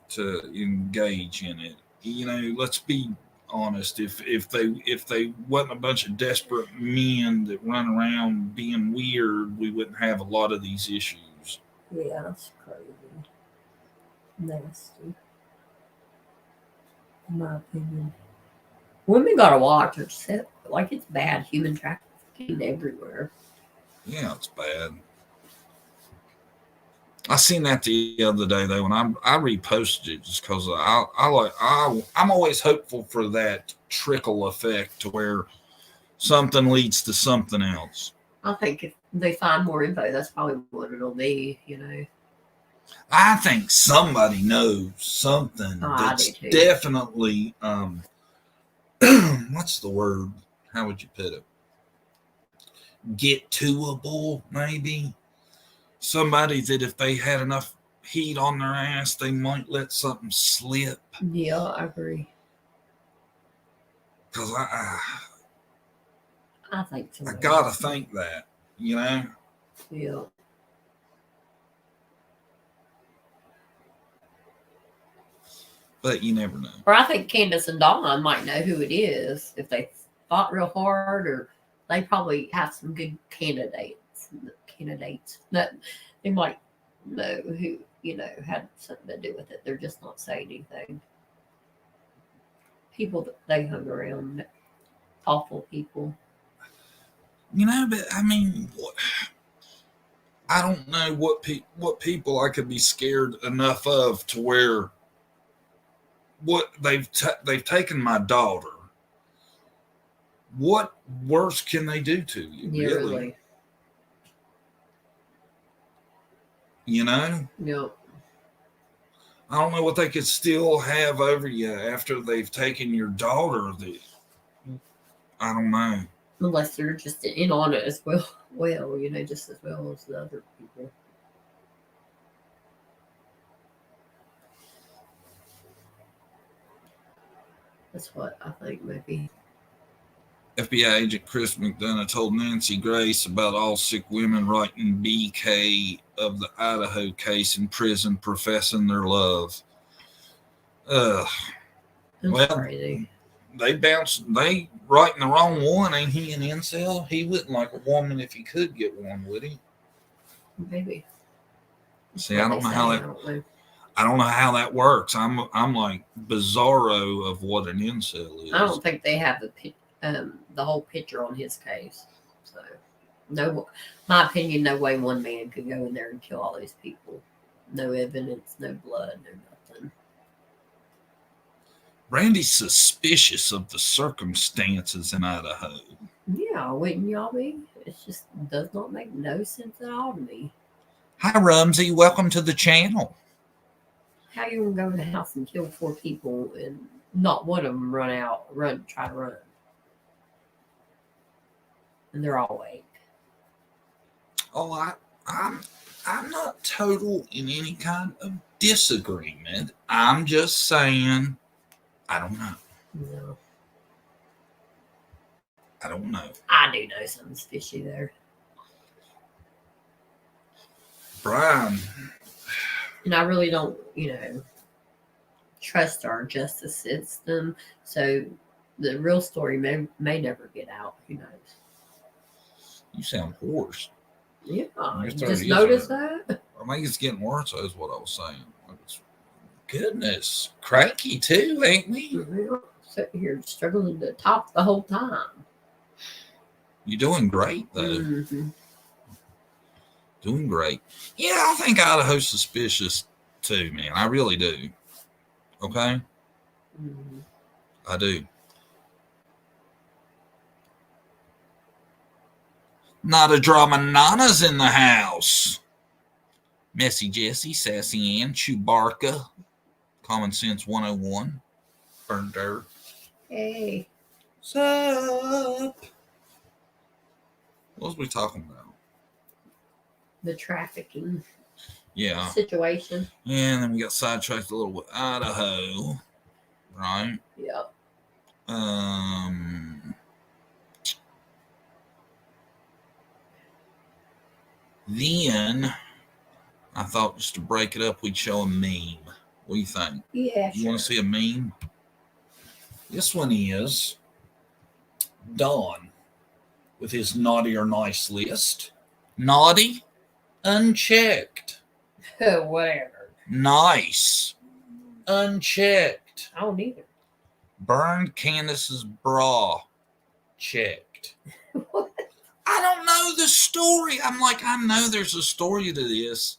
to engage in it. You know, let's be honest. If they wasn't a bunch of desperate men that run around being weird, we wouldn't have a lot of these issues.
Yeah, that's crazy. Nasty. In my opinion. Women gotta watch it. Like, it's bad human trafficking. trafficking everywhere.
Yeah, it's bad. I seen that the other day though, and I reposted it just because I'm always hopeful for that trickle effect to where something leads to something else.
I think if they find more info, that's probably what it'll be, you know.
I think somebody knows something that's definitely what's the word? How would you put it? Get toable, maybe. Somebody that if they had enough heat on their ass, they might let something slip.
Yeah, I agree.
Because
I think so.
I gotta think that, you know.
Yeah.
But you never know.
Or I think Candace and Dawn might know who it is if they fought real hard, or they probably have some good candidates that they might know who, you know, had something to do with it. They're just not saying anything. People that they hung around, awful people.
You know, but I mean, I don't know what people I could be scared enough of to where what they've taken my daughter. What worse can they do to you?
Yeah, really?
You know?
Yep.
I don't know what they could still have over you after they've taken your daughter. I don't know.
Unless they're just in on it as well, you know, just as well as the other people. That's what I think maybe.
FBI agent Chris McDonough told Nancy Grace about all sick women writing BK of the Idaho case in prison professing their love. Well,
crazy.
They writing the wrong one. Ain't he an incel? He wouldn't like a woman if he could get one, would he?
Maybe.
See, I don't know how that works. I'm like bizarro of what an incel is.
I don't think they have the whole picture on his case. So, no, my opinion, no way one man could go in there and kill all these people. No evidence, no blood, no nothing.
Randy's suspicious of the circumstances in Idaho.
Yeah, wouldn't y'all be? It just does not make no sense at all to me.
Hi, Rumsey. Welcome to the channel.
How you gonna go to the house and kill 4 people and not one of them try to run? And they're all awake.
Oh, I'm not total in any kind of disagreement. I'm just saying, I don't know.
No.
I don't know.
I do know something's fishy there.
Brian.
And I really don't, trust our justice system. So the real story may never get out. Who knows?
You sound hoarse.
Yeah. You just noticed that?
I think it's getting worse, is what I was saying. Goodness. Cranky too, ain't we?
Yeah. Sitting here struggling to talk the whole time.
You're doing great, though.
Mm-hmm.
Doing great. Yeah, I think Idaho's suspicious too, man. I really do. Okay?
Mm-hmm.
I do. Not a drama nana's in the house. Messy Jessie, Sassy Ann, Chewbacca, Common Sense 101, Burn Dirt.
Hey.
What's up? What was we talking about?
The trafficking
Yeah,
situation.
and then we got sidetracked a little with Idaho, right?
Yep.
Then I thought just to break it up, we'd show a meme. What do you think?
Yeah,
You want to see a meme? This one is Don with his naughty or nice list. Naughty, unchecked.
Whatever.
Nice, unchecked.
I don't either.
Burned Candace's bra, checked.
What?
don't know the story. I'm like, I know there's a story to this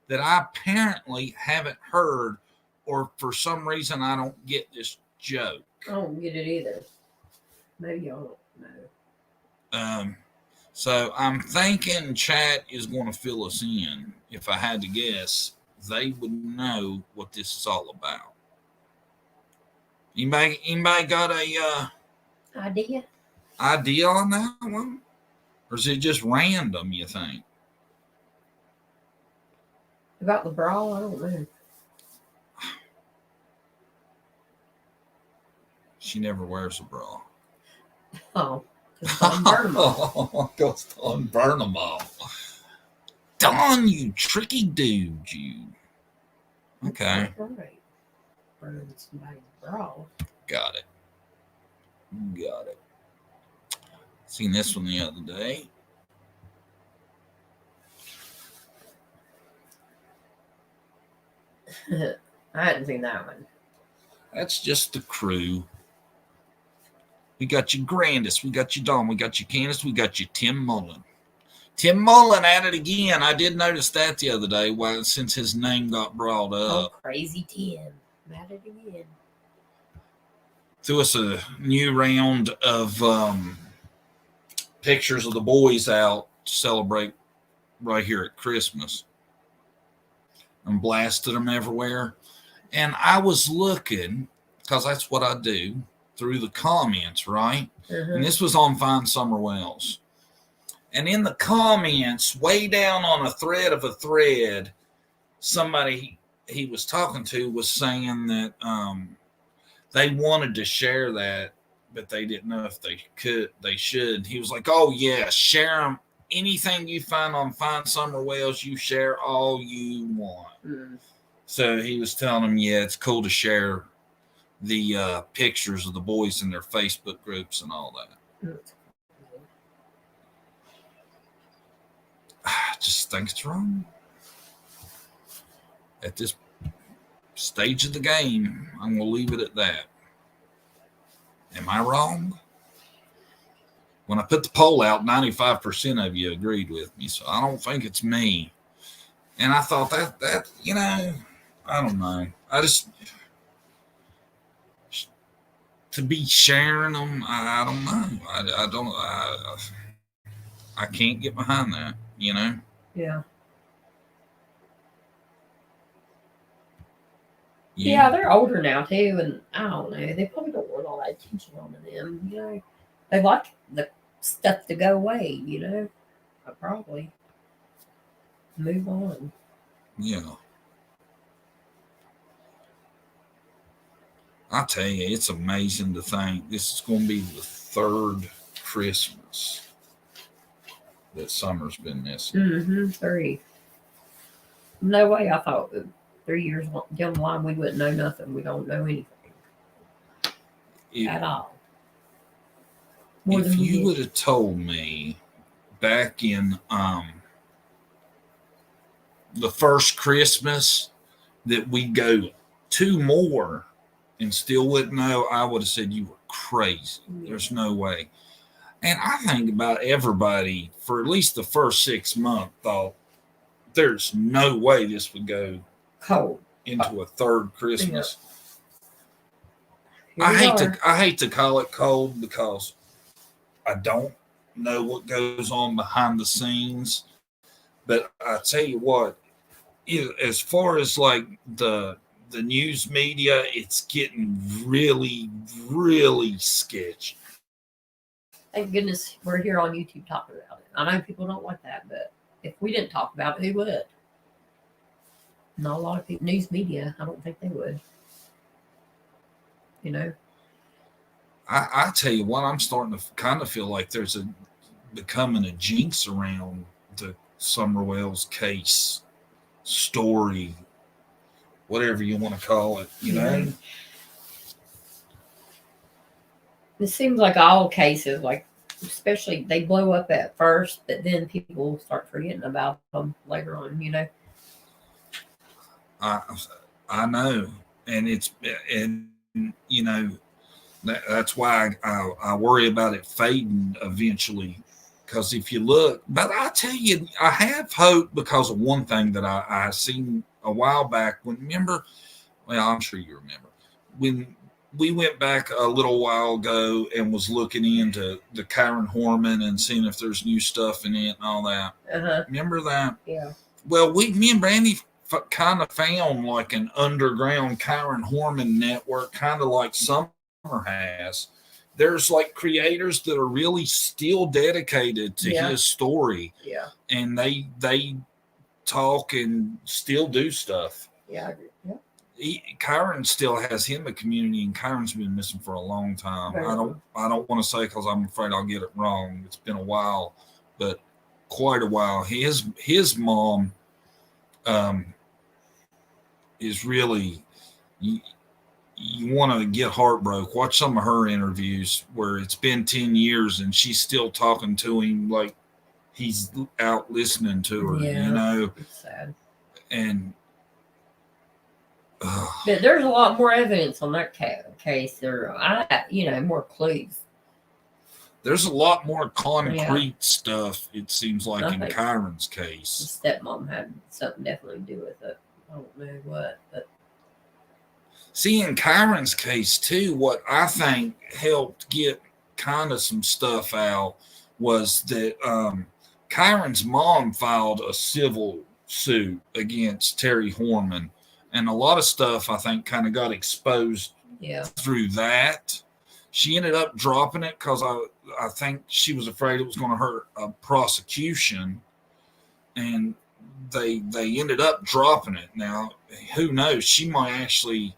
that I apparently haven't heard, or for some reason I don't get this joke.
I don't get it either. Maybe I don't know.
So I'm thinking chat is going to fill us in. If I had to guess, they would know what this is all about. Anybody got a idea on that one? Or is it just random, you think?
About the brawl, I don't know.
She never wears a bra.
Oh, burn them all.
Goes to burn them all. Dawn, you tricky dude, you. Okay.
All right. Burning somebody's bra.
Got it. Seen this one the other day.
I hadn't seen that one.
That's just the crew. We got you Grandis, we got you Dawn, we got you Candace, we got you Tim Mullen. Tim Mullen at it again. I did notice that the other day since his name got brought up.
Oh, crazy Tim. At it again.
Threw us a new round of pictures of the boys out to celebrate right here at Christmas. And blasted them everywhere. And I was looking, because that's what I do, through the comments, right?
Mm-hmm.
And this was on Fine Summer Wells. And in the comments, way down on a thread of a thread, somebody he was talking to was saying that they wanted to share that, but they didn't know if they should. He was like, oh, yeah, share them. Anything you find on Fine Summer Wells, you share all you want.
Mm.
So he was telling them, yeah, it's cool to share the pictures of the boys in their Facebook groups and all that.
Mm.
I just think it's wrong. At this stage of the game, I'm going to leave it at that. Am I wrong? When I put the poll out, 95% of you agreed with me, so I don't think it's me. And I thought that you know, I don't know. I just, to be sharing them, I don't know. I can't get behind that, you know?
Yeah. Yeah, they're older now too, and I don't know. They probably don't want all that attention on them. You know, they like the stuff to go away. You know, I probably move on.
Yeah. I tell you, it's amazing to think this is going to be the third Christmas that Summer's been missing.
Mm-hmm. 3. No way. I thought 3 years down the line we wouldn't know nothing. We don't know anything at all.
If you would have told me back in the first Christmas that we'd go 2 more and still wouldn't know, I would have said you were crazy. There's no way. And I think about everybody for at least the first 6 months thought there's no way this would go
cold
into a third Christmas.
Yeah.
I hate to call it cold because I don't know what goes on behind the scenes. But I tell you what, as far as like the news media, it's getting really, really sketchy.
Thank goodness we're here on YouTube talking about it. I know people don't like that, but if we didn't talk about it, who would? Not a lot of people. News media, I don't think they would. You know?
I tell you what, I'm starting to kind of feel like there's becoming a jinx around the Summer Wells case, story, whatever you want to call it, you know?
It seems like all cases, like especially they blow up at first, but then people start forgetting about them later on, you know?
I know. And you know, that's why I worry about it fading eventually, Because if you look, but I tell you, I have hope because of one thing that I seen a while back. When remember, well, I'm sure you remember when we went back a little while ago and was looking into the Karen Horman and seeing if there's new stuff in it and all that. Remember that?
Yeah.
Well, me and Brandy kind of found like an underground Karen Horman network, kind of like Summer has. There's like creators that are really still dedicated to his story.
Yeah.
And they talk and still do stuff.
Yeah, I agree. Yeah.
Kyron still has him a community, and Kyron's been missing for a long time.
Very
I don't want to say because I'm afraid I'll get it wrong. It's been a while, but quite a while. His mom is really you want to get heartbroken. Watch some of her interviews where it's been 10 years and she's still talking to him like he's out listening to her.
Yeah,
you know,
it's sad.
And
but there's a lot more evidence on that case. There, more clues.
There's a lot more concrete stuff, it seems like, in Kyron's case.
His stepmom had something definitely to do with it. I don't know what, but
see, in Kyron's case too, what I think helped get kind of some stuff out was that Kyron's mom filed a civil suit against Terry Horman. And a lot of stuff, I think, kind of got exposed through that. She ended up dropping it because I think she was afraid it was going to hurt a prosecution. And they ended up dropping it. Now, who knows? She might actually,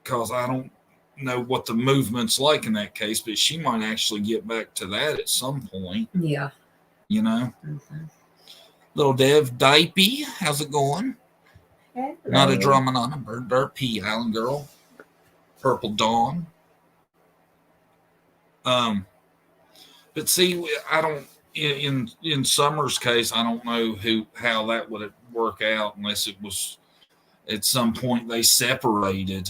because I don't know what the movement's like in that case, but she might actually get back to that at some point.
Yeah.
You know?
Mm-hmm.
Little Dev Dipey, how's it going?
Hello.
Not a drumming on a bird, P Island girl, Purple Dawn. But see, I don't in Summer's case, I don't know how that would work out unless it was at some point they separated.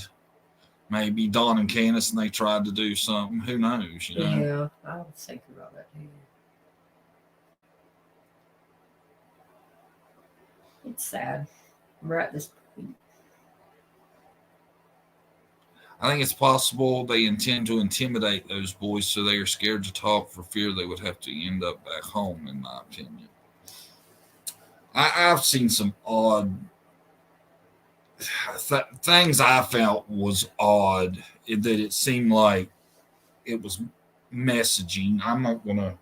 Maybe Dawn and Candace and they tried to do something. Who knows? You know?
Yeah, I was thinking about that too. It's sad. We're at this point.
I think it's possible they intend to intimidate those boys so they are scared to talk for fear they would have to end up back home, in my opinion. I've seen some odd things I felt was odd, that it seemed like it was messaging. I'm not going to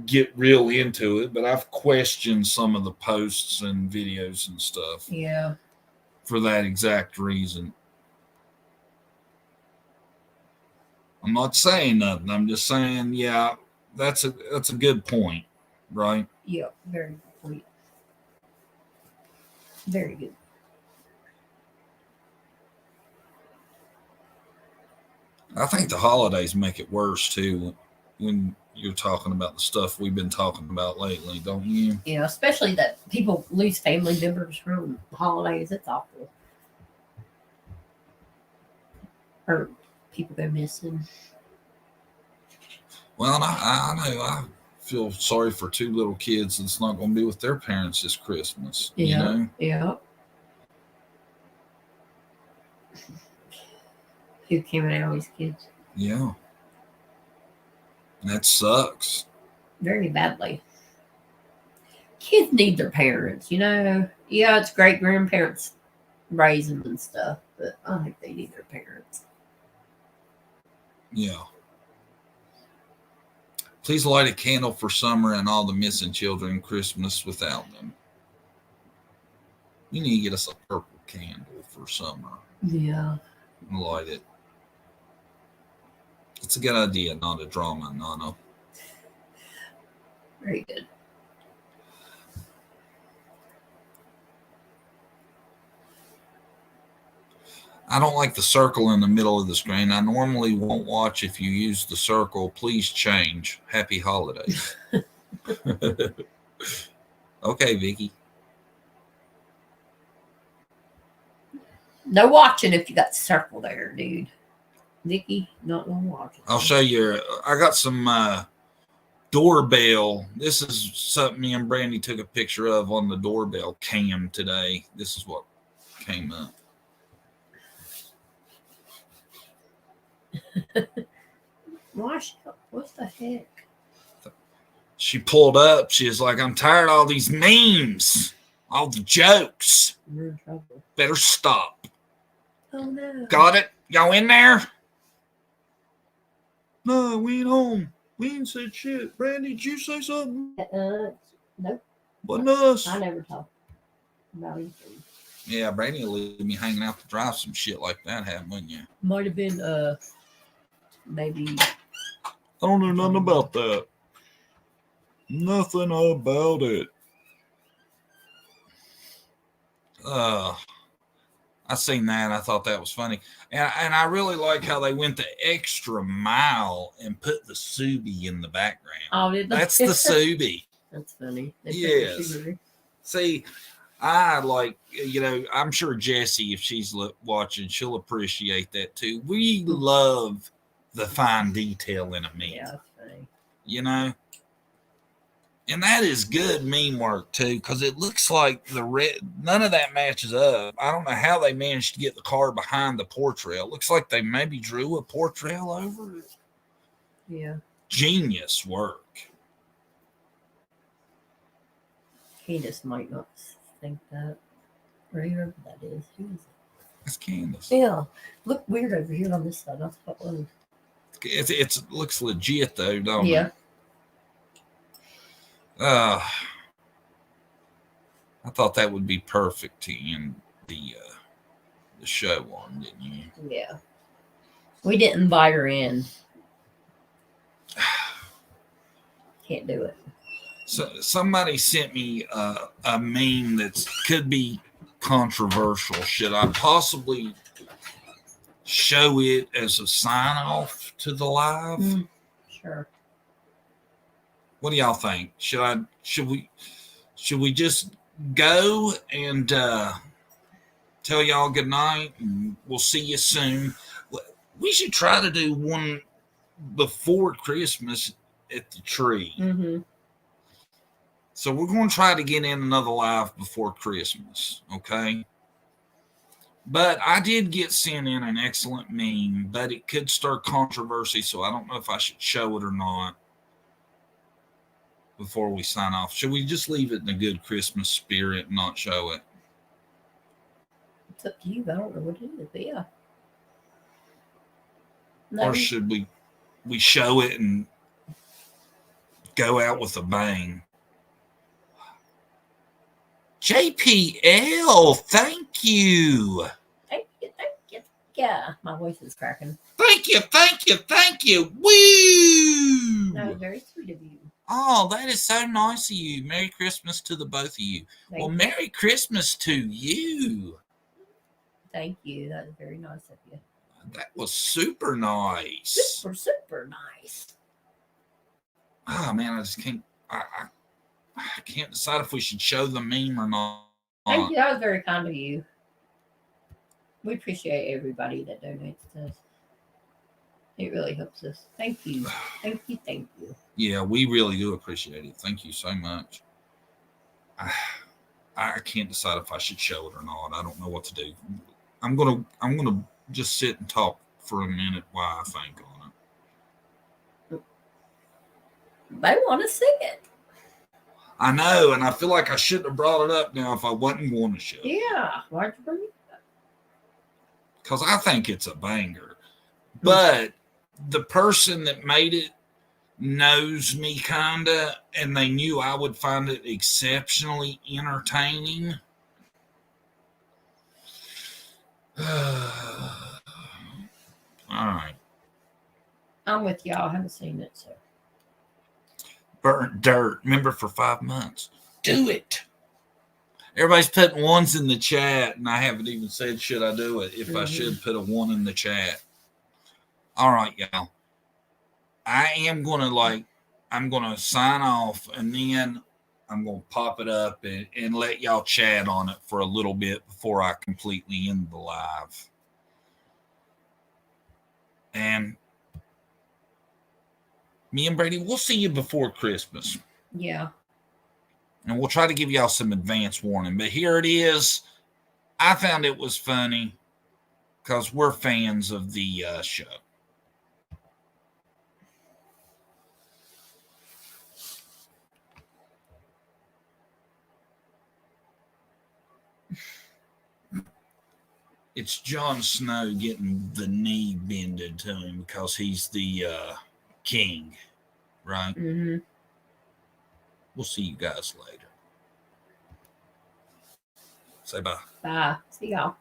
get real into it, but I've questioned some of the posts and videos and stuff.
Yeah.
For that exact reason. I'm not saying nothing. I'm just saying, yeah, that's a good point, right?
Yeah, very good point. Very good.
I think the holidays make it worse too when you're talking about the stuff we've been talking about lately, don't you?
Yeah, especially that people lose family members from holidays. It's awful. Or people go missing.
Well, I know I feel sorry for two little kids that's not going to be with their parents this Christmas.
Yeah,
you know?
Yeah. Who Cam and Allie's kids?
Yeah. That sucks.
Very badly. Kids need their parents, you know. Yeah, it's great grandparents raise them and stuff, but I think they need their parents.
Yeah. Please light a candle for Summer and all the missing children Christmas without them. You need to get us a purple candle for Summer.
Yeah.
And light it. It's a good idea, not a drama, Nana.
Very good.
I don't like the circle in the middle of the screen. I normally won't watch if you use the circle. Please change. Happy holidays. Okay, Vicky.
No watching if you got the circle there, dude. Vicky, not no watching.
I'll show you. I got some doorbell. This is something me and Brandy took a picture of on the doorbell cam today. This is what came up.
What the heck?
She pulled up. She was like, I'm tired of all these memes, all the jokes.
You're in trouble.
Better stop.
Oh no.
Got it? Y'all in there? No, we ain't home. We ain't said shit. Brandy, did you say something?
Nope.
Wasn't us.
I never talk about anything.
Yeah, Brandy will leave me hanging out to dry. Some shit like that happened, wouldn't you?
Might have been maybe.
I don't know nothing about that. Nothing about it. I seen that. I thought that was funny. And I really like how they went the extra mile and put the Subi in the background.
Oh, did they?
That's the Subi.
That's funny. They
Yes. See, I like, I'm sure Jessie, if she's watching, she'll appreciate that too. We love the fine detail in a meme.
Yeah, that's funny.
And that is good meme work too, because it looks like none of that matches up. I don't know how they managed to get the car behind the portrail. It looks like they maybe drew a portrail over it.
Yeah.
Genius work.
He just might not think that. Or whoever that is. Who is it?
It's Candace.
Yeah. Look weird over here on this side. That's what it was.
It looks legit though, don't
Yeah.
it? I thought that would be perfect to end the show on, didn't you?
Yeah. We didn't invite her in. Can't do it.
So somebody sent me a meme that could be controversial. Should I possibly show it as a sign off to the live?
Sure.
What do y'all think? Should we just go and tell y'all good night and we'll see you soon? We should try to do one before Christmas at the tree.
Mm-hmm.
So we're going to try to get in another live before Christmas, okay? But I did get sent in an excellent meme, but it could start controversy, so I don't know if I should show it or not before we sign off. Should we just leave it in a good Christmas spirit and not show it?
It's up to you. I don't know what it is, but yeah.
Or should we show it and go out with a bang? JPL, thank you.
Thank you. Yeah, my voice is cracking.
Thank you. Woo!
That was very sweet of you.
Oh, that is so nice of you. Merry Christmas to the both of you.
Thank
Well,
you.
Merry Christmas to you.
Thank you. That was very nice of you.
That was super nice.
Super nice.
Oh man, I just can't. I can't decide if we should show the meme or not.
Thank you. That was very kind of you. We appreciate everybody that donates to us. It really helps us. Thank you. Thank you.
Yeah, we really do appreciate it. Thank you so much. I can't decide if I should show it or not. I don't know what to do. I'm gonna just sit and talk for a minute while I think on it.
They want to see it.
I know, and I feel like I shouldn't have brought it up now if I wasn't going to show it.
Yeah. Why'd you bring it up?
Because I think it's a banger. But the person that made it knows me kinda, and they knew I would find it exceptionally entertaining. All right.
I'm with y'all. I haven't seen it, so.
Burnt dirt. Remember, for 5 months. Do it. Everybody's putting ones in the chat, and I haven't even said, should I do it? If I should put a 1 in the chat. All right, y'all. I am going to I'm going to sign off, and then I'm going to pop it up and let y'all chat on it for a little bit before I completely end the live. And Me and Brady, we'll see you before Christmas.
Yeah.
And we'll try to give y'all some advance warning. But here it is. I found it was funny because we're fans of the show. It's Jon Snow getting the knee bended to him because he's the king, right?
Mm-hmm.
We'll see you guys later. Say bye.
Bye. See y'all.